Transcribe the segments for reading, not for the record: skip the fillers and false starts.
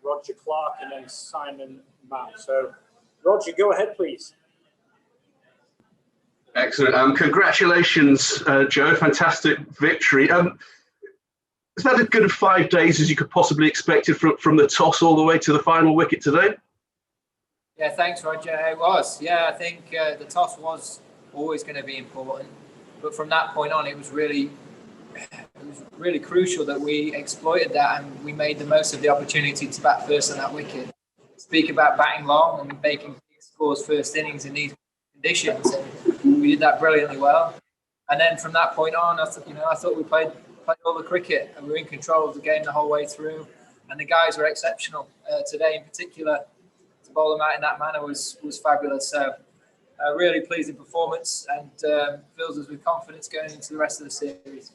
Roger Clark, and then Simon Mann. So, Roger, go ahead, please. Excellent. Congratulations, Joe. Fantastic victory. Is that as good of 5 days as you could possibly expect it from the toss all the way to the final wicket today? Yeah, thanks, Roger. It was. Yeah, I think the toss was always going to be important. But from that point on, it was really crucial that we exploited that and we made the most of the opportunity to bat first on that wicket. Speak about batting long and making big scores first innings in these conditions, and we did that brilliantly well. And then from that point on, I thought we played all the cricket and we were in control of the game the whole way through. And the guys were exceptional today, in particular. To bowl them out in that manner was fabulous. So really pleasing performance, and fills us with confidence going into the rest of the series.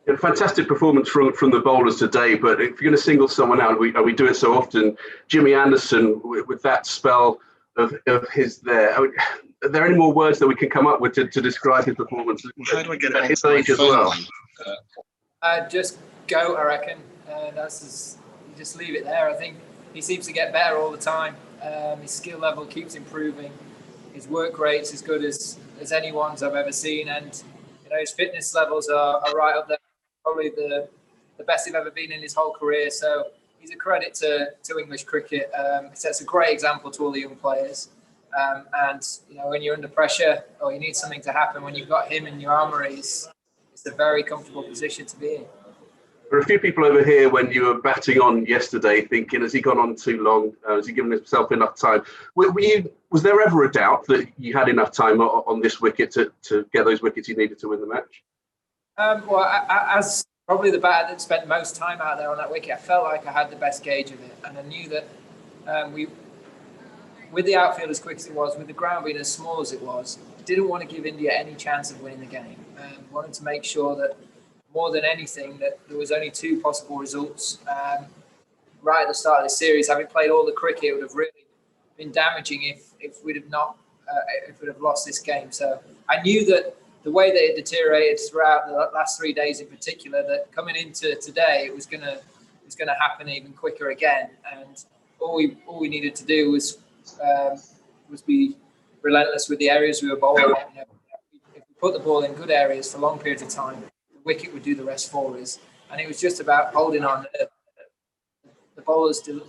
A fantastic performance from the bowlers today, but if you're going to single someone out, we do it so often. Jimmy Anderson, with that spell of his there. Are there any more words that we can come up with to describe his performance? How do I get it at his age as well? Just go, I reckon. Just leave it there. I think he seems to get better all the time. His skill level keeps improving. His work rate's as good as anyone's I've ever seen, and his fitness levels are right up there. Probably the best he's ever been in his whole career. So he's a credit to English cricket. It sets a great example to all the young players. And when you're under pressure or you need something to happen, when you've got him in your armoury, it's a very comfortable position to be in. There are a few people over here when you were batting on yesterday thinking, has he gone on too long? Has he given himself enough time? Was there ever a doubt that you had enough time on this wicket to get those wickets you needed to win the match? As probably the batter that spent most time out there on that wicket, I felt like I had the best gauge of it. And I knew that with the outfield as quick as it was, with the ground being as small as it was, didn't want to give India any chance of winning the game. Wanted to make sure that, more than anything, that there was only two possible results. Right at the start of the series, having played all the cricket, it would have really been damaging if we'd have lost this game. So I knew that the way that it deteriorated throughout the last 3 days in particular, that coming into today, it was going to happen even quicker again. And all we needed to do was be relentless with the areas we were bowling. If we put the ball in good areas for long periods of time, the wicket would do the rest for us. And it was just about holding on. The bowlers dealt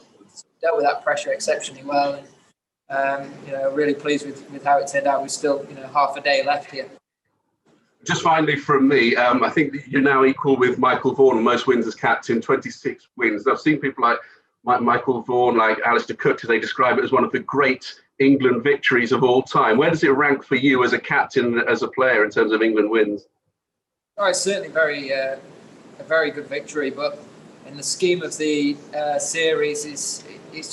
with that pressure exceptionally well. And really pleased with how it turned out. We've still half a day left here. Just finally from me, I think you're now equal with Michael Vaughan on most wins as captain, 26 wins. I've seen people like Michael Vaughan, like Alistair Cook today, describe it as one of the great England victories of all time. Where does it rank for you as a captain, as a player, in terms of England wins? Oh, it's certainly a very good victory, but in the scheme of the series, it's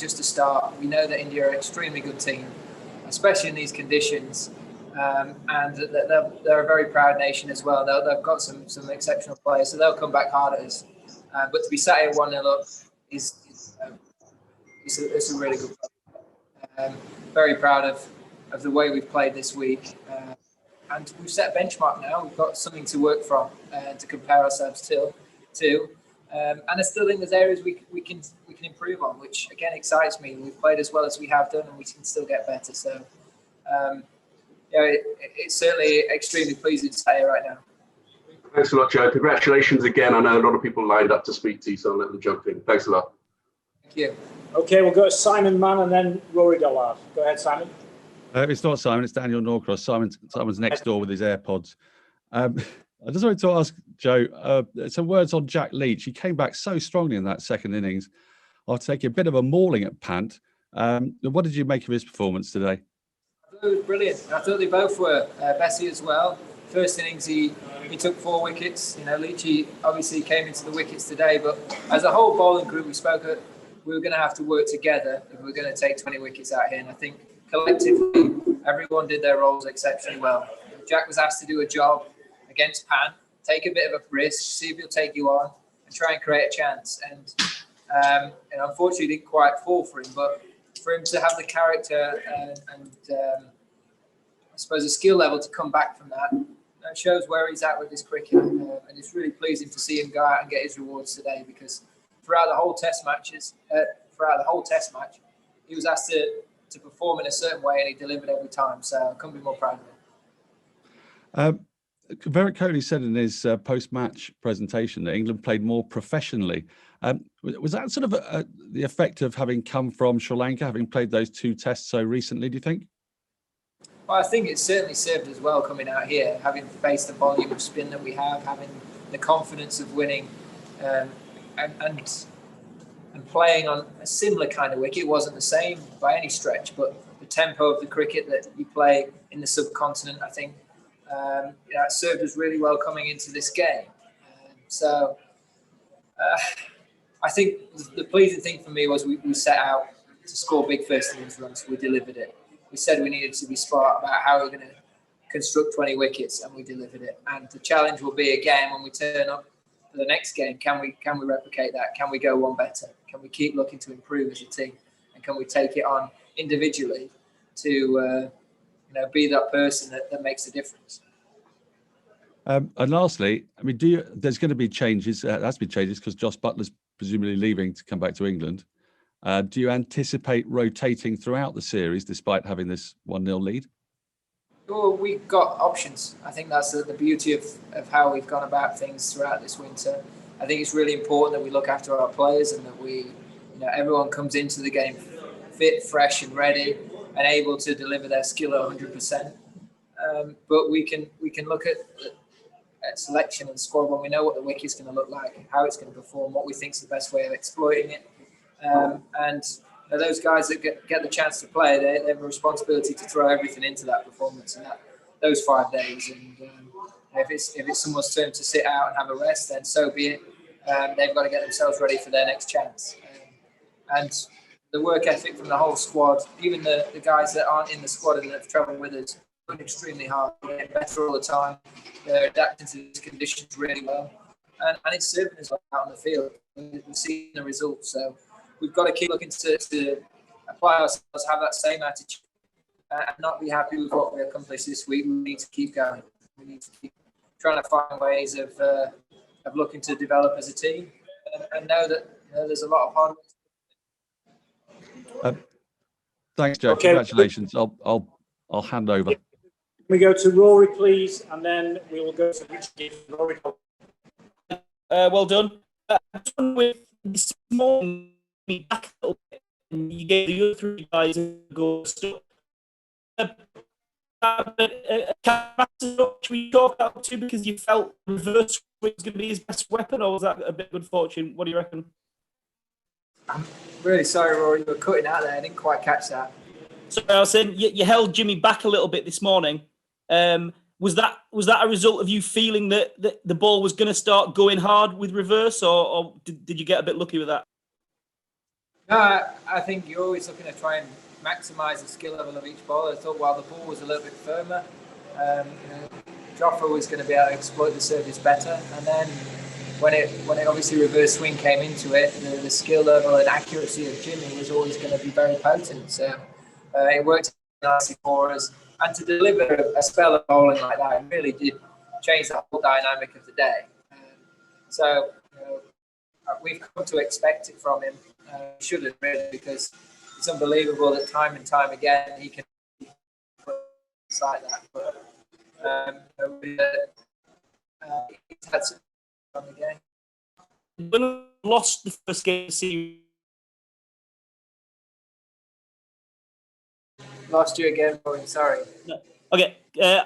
just a start. We know that India are an extremely good team, especially in these conditions, and they're a very proud nation as well. They've got some exceptional players, so they'll come back hard at us. But to be sat here 1-0 up it's a really good play. Very proud of the way we've played this week. And we've set a benchmark now. We've got something to work from to compare ourselves to. And I still think there's areas we can improve on, which again excites me. We've played as well as we have done, and we can still get better. So, it's certainly extremely pleasing to stay here right now. Thanks a lot, Joe. Congratulations again. I know a lot of people lined up to speak to you, so I'll let them jump in. Thanks a lot. Thank you. Okay, we'll go to Simon Mann and then Rory Dollard. Go ahead, Simon. It's not Simon, it's Daniel Norcross. Simon's next door with his AirPods. I just wanted to ask Joe some words on Jack Leach. He came back so strongly in that second innings after taking a bit of a mauling at Pant. What did you make of his performance today? I thought it was brilliant. I thought they both were. Bessie as well. First innings, he took 4 wickets. Leachy obviously came into the wickets today, but as a whole bowling group, we were going to have to work together if we were going to take 20 wickets out here. And I think collectively, everyone did their roles exceptionally well. Jack was asked to do a job against Pan, take a bit of a risk, see if he'll take you on, and try and create a chance. And unfortunately, it didn't quite fall for him. But for him to have the character and I suppose a skill level to come back from that shows where he's at with his cricket. And it's really pleasing to see him go out and get his rewards today, because throughout the whole Test matches, throughout the whole Test match, he was asked to perform in a certain way, and he delivered every time. So I couldn't be more proud of him. Virat Kohli said in his post-match presentation that England played more professionally. Was that sort of the effect of having come from Sri Lanka, having played those 2 tests so recently, do you think? Well, I think it certainly served as well coming out here, having faced the volume of spin that we have, having the confidence of winning, and playing on a similar kind of wicket. It wasn't the same by any stretch, but the tempo of the cricket that you play in the subcontinent, I think, it served us really well coming into this game. I think the pleasing thing for me was we set out to score big first innings runs. We delivered it. We said we needed to be smart about how we're going to construct 20 wickets, and we delivered it. And the challenge will be again when we turn up for the next game. Can we replicate that? Can we go one better? Can we keep looking to improve as a team? And can we take it on individually to be that person that makes a difference? And lastly, I mean, there's going to be changes. There has to be changes because Josh Butler's presumably leaving to come back to England. Do you anticipate rotating throughout the series despite having this 1-0 lead? Well, we've got options. I think that's the beauty of how we've gone about things throughout this winter. I think it's really important that we look after our players and that everyone comes into the game fit, fresh and ready and able to deliver their skill at 100%. But we can look at selection and squad when we know what the wicket's going to look like, how it's going to perform, what we think is the best way of exploiting it. And those guys that get the chance to play, they have a responsibility to throw everything into that performance and those 5 days. And if it's someone's turn to sit out and have a rest, then so be it. They've got to get themselves ready for their next chance. And the work ethic from the whole squad, even the guys that aren't in the squad and that have travelled with us, working extremely hard, getting better all the time. They're adapting to these conditions really well, and it's serving us well out on the field. We've seen the results, so we've got to keep looking to apply ourselves, have that same attitude, and not be happy with what we accomplished this week. We need to keep going. We need to keep trying to find ways of looking to develop as a team, and know that there's a lot of hard work. Thanks, Joe. Okay. Congratulations. I'll hand over. We go to Rory, please, and then we will go to Richard. Rory. Well done. With this morning, back a little bit, and you gave the other 3 guys a go. Should we talk about too because you felt reverse was going to be his best weapon, or was that a bit of good fortune? What do you reckon? I'm really sorry, Rory. You were cutting out there. I didn't quite catch that. So I was saying you held Jimmy back a little bit this morning. Was that a result of you feeling that the ball was going to start going hard with reverse, or did you get a bit lucky with that? No, I think you're always looking to try and maximise the skill level of each bowler. I thought while the ball was a little bit firmer, Jofra was going to be able to exploit the surface better, and then when it obviously reverse swing came into it, the skill level and accuracy of Jimmy was always going to be very potent. So it worked nicely for us. And to deliver a spell of bowling like that, it really did change the whole dynamic of the day. So we've come to expect it from him. Shouldn't really, because it's unbelievable that time and time again he can it's like that. But he's had some fun in the game. When we lost the first game of the series. Lost you again, Rory. Sorry. No. Okay,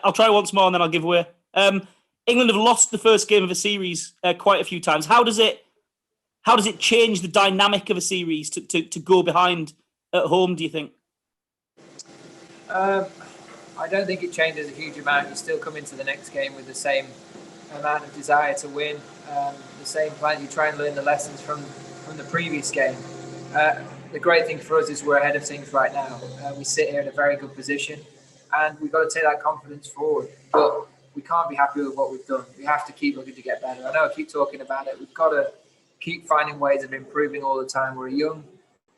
I'll try once more and then I'll give away. England have lost the first game of a series quite a few times. How does it change the dynamic of a series to go behind at home, do you think? I don't think it changes a huge amount. You still come into the next game with the same amount of desire to win, the same plan. You try and learn the lessons from the previous game. The great thing for us is we're ahead of things right now. We sit here in a very good position, and we've got to take that confidence forward. But we can't be happy with what we've done. We have to keep looking to get better. I know I keep talking about it. We've got to keep finding ways of improving all the time. We're a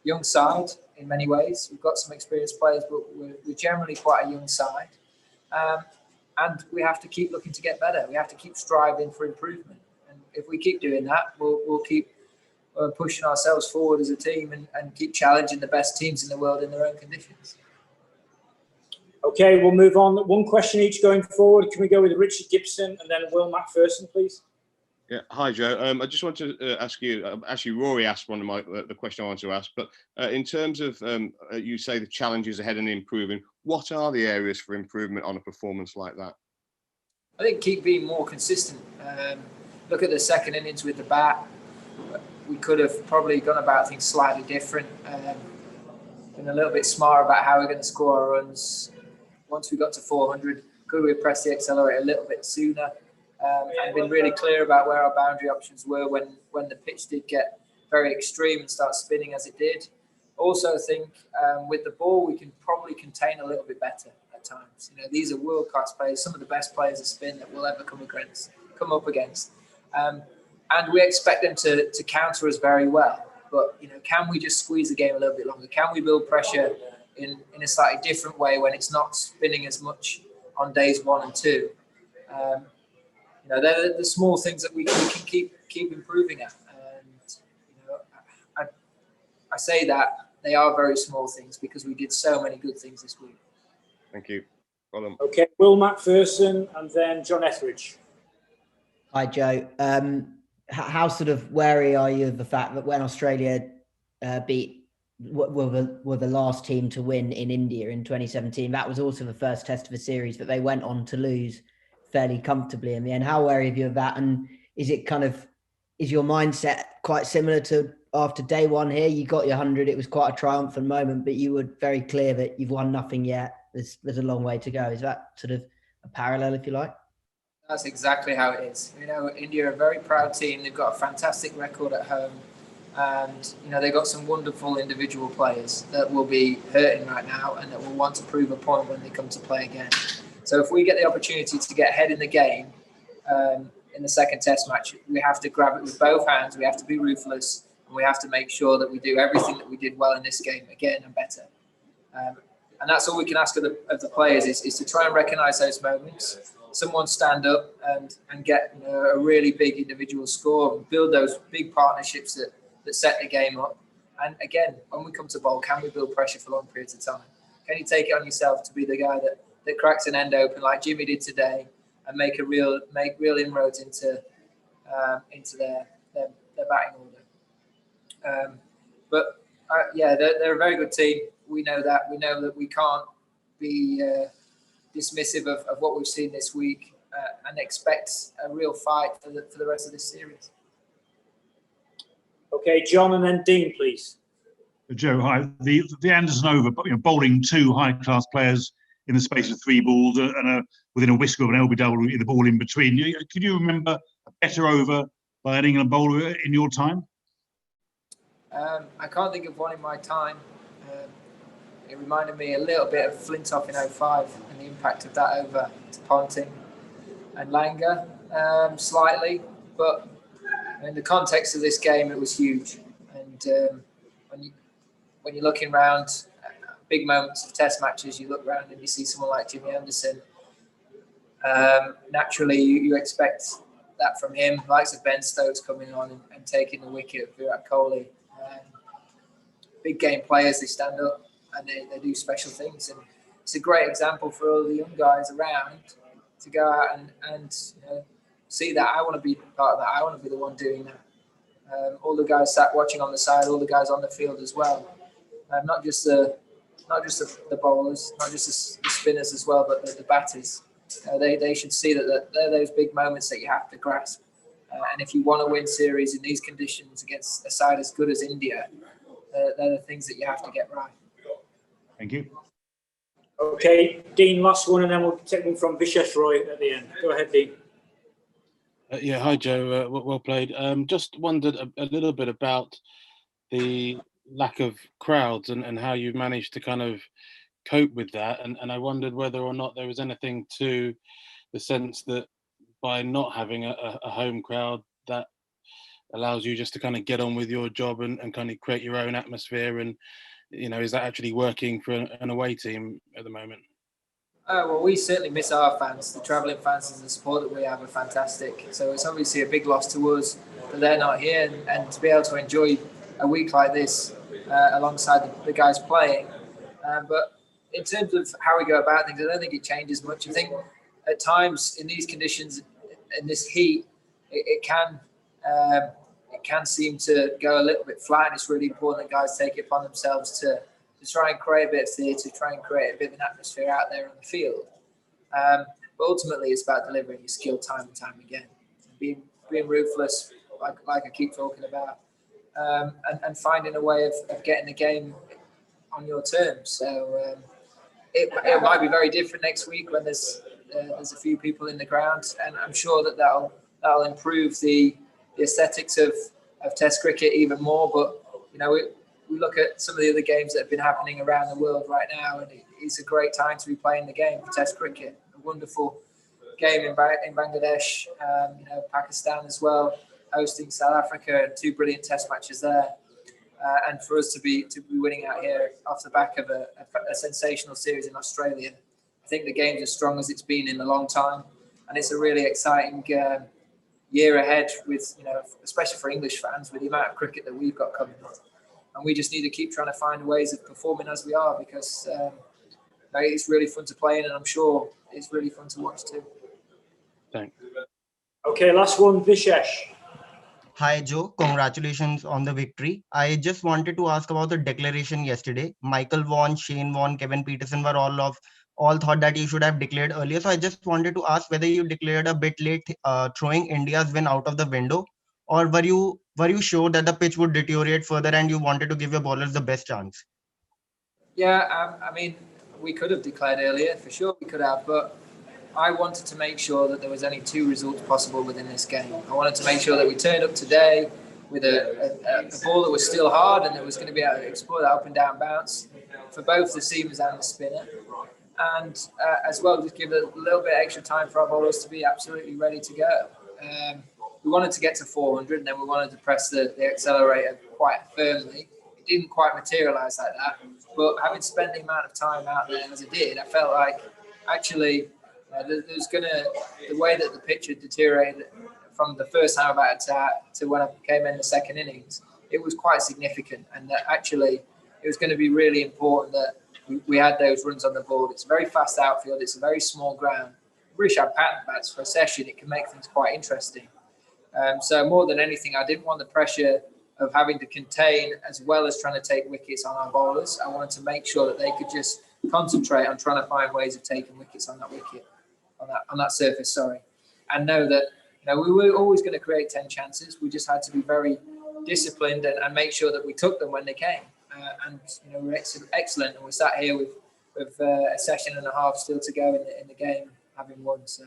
young side in many ways. We've got some experienced players, but we're generally quite a young side. And we have to keep looking to get better. We have to keep striving for improvement. And if we keep doing that, we'll keep pushing ourselves forward as a team and keep challenging the best teams in the world in their own conditions. Okay, we'll move on. One question each going forward. Can we go with Richard Gibson and then Will Macpherson, please? Yeah, hi Joe. I just wanted to ask you. Actually, Rory asked one of the question I wanted to ask. But in terms of you say the challenges ahead and improving, what are the areas for improvement on a performance like that? I think keep being more consistent. Look at the second innings with the bat. We could have probably gone about things slightly different. Been a little bit smarter about how we're going to score our runs. Once we got to 400, could we have pressed the accelerator a little bit sooner? And been really clear about where our boundary options were when the pitch did get very extreme and start spinning as it did. Also think with the ball, we can probably contain a little bit better at times. You know, these are world-class players, some of the best players of spin that we'll ever come up against. And we expect them to counter us very well. But, you know, can we just squeeze the game a little bit longer? Can we build pressure in a slightly different way when it's not spinning as much on days 1 and 2? You know, they're the small things that we can keep improving at. And, you know, I say that they are very small things because we did so many good things this week. Thank you. Well done. Okay, Will Macpherson and then John Etheridge. Hi, Joe. How sort of wary are you of the fact that when Australia were the last team to win in India in 2017, that was also the first test of a series that they went on to lose fairly comfortably in the end? How wary of you of that? And is your mindset quite similar to after day one here? You got your 100, it was quite a triumphant moment, but you were very clear that you've won nothing yet. There's a long way to go. Is that sort of a parallel, if you like? That's exactly how it is. You know, India are a very proud team. They've got a fantastic record at home. And, you know, they've got some wonderful individual players that will be hurting right now and that will want to prove a point when they come to play again. So if we get the opportunity to get ahead in the game in the second test match, we have to grab it with both hands. We have to be ruthless. And we have to make sure that we do everything that we did well in this game again and better. And that's all we can ask of the players is to try and recognise those moments. Someone stand up and get, you know, a really big individual score and build those big partnerships that set the game up. And again, when we come to bowl, can we build pressure for long periods of time? Can you take it on yourself to be the guy that cracks an end open like Jimmy did today and make real inroads into their batting order? Yeah, they're a very good team. We know that. We know that we can't be dismissive of what we've seen this week and expect a real fight for the rest of this series. Okay, John and then Dean, please. Joe, hi. The Anderson over, bowling 2 high-class players in the space of 3 balls and within a whisker of an LBW in the ball in between. Can you remember a better over by an England bowler in your time? I can't think of one in my time. It reminded me a little bit of Flintoff in 05 and the impact of that over to Ponting and Langer slightly. But in the context of this game, it was huge. And when you're looking around big moments of test matches, you look around and you see someone like Jimmy Anderson. Naturally, you expect that from him. Likes of Ben Stokes coming on and taking the wicket of Virat Kohli. Big game players, they stand up and they do special things. And it's a great example for all the young guys around to go out and see that. I want to be part of that. I want to be the one doing that. All the guys sat watching on the side, all the guys on the field as well. Not just the bowlers, not just the spinners as well, but the batters. They should see that they're those big moments that you have to grasp. And if you want to win series in these conditions against a side as good as India, they're the things that you have to get right. Thank you. Okay, Dean, last one, and then we'll take one from Vishesh Roy at the end. Go ahead, Dean. Yeah, hi Joe. Well played. Just wondered a little bit about the lack of crowds and how you managed to kind of cope with that. And I wondered whether or not there was anything to the sense that by not having a home crowd, that allows you just to kind of get on with your job and kind of create your own atmosphere. And, is that actually working for an away team at the moment? Well, we certainly miss our fans. The travelling fans and the support that we have are fantastic. So it's obviously a big loss to us that they're not here, and to be able to enjoy a week like this alongside the guys playing. But in terms of how we go about things, I don't think it changes much. I think at times in these conditions, in this heat, it can seem to go a little bit flat, and it's really important that guys take it upon themselves to try and create a bit of theatre, try and create a bit of an atmosphere out there on the field. But ultimately, it's about delivering your skill time and time again, being ruthless, like I keep talking about, and finding a way of getting the game on your terms. So it might be very different next week when there's a few people in the ground, and I'm sure that'll improve the aesthetics of Test cricket even more. But we look at some of the other games that have been happening around the world right now, and it's a great time to be playing the game for Test cricket. A wonderful game in Bangladesh, Pakistan as well, hosting South Africa, 2 brilliant Test matches there. And for us to be winning out here off the back of a sensational series in Australia, I think the game's as strong as it's been in a long time, and it's a really exciting year ahead with, especially for English fans, with the amount of cricket that we've got coming up. And we just need to keep trying to find ways of performing as we are, because it's really fun to play in, and I'm sure it's really fun to watch too. Thanks. Okay, last one, Vishesh. Hi, Joe. Congratulations on the victory. I just wanted to ask about the declaration yesterday. Michael Vaughan, Shane Warne, Kevin Peterson were all thought that you should have declared earlier. So I just wanted to ask whether you declared a bit late, throwing India's win out of the window, or were you sure that the pitch would deteriorate further and you wanted to give your bowlers the best chance? Yeah, I mean, we could have declared earlier, for sure we could have, but I wanted to make sure that there was only 2 results possible within this game. I wanted to make sure that we turned up today with a ball that was still hard and that was going to be able to explore that up and down bounce for both the seamers and the spinner. And as well, just give a little bit extra time for our bowlers to be absolutely ready to go. We wanted to get to 400, and then we wanted to press the accelerator quite firmly. It didn't quite materialise like that, but having spent the amount of time out there as I did, I felt like actually there's the way that the pitch had deteriorated from the first time I batted to when I came in the second innings, it was quite significant, and that actually it was going to be really important that we had those runs on the board. It's a very fast outfield. It's a very small ground. Rishabh Pattern bats for a session, it can make things quite interesting. So more than anything, I didn't want the pressure of having to contain as well as trying to take wickets on our bowlers. I wanted to make sure that they could just concentrate on trying to find ways of taking wickets on that wicket, on that surface, and know that we were always going to create 10 chances. We just had to be very disciplined and make sure that we took them when they came. And we're excellent, and we're sat here with a session and a half still to go in the game, having won. So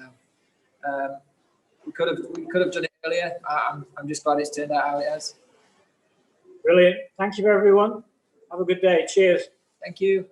we could have done it earlier. I'm just glad it's turned out how it has. Brilliant. Thank you, everyone. Have a good day. Cheers. Thank you.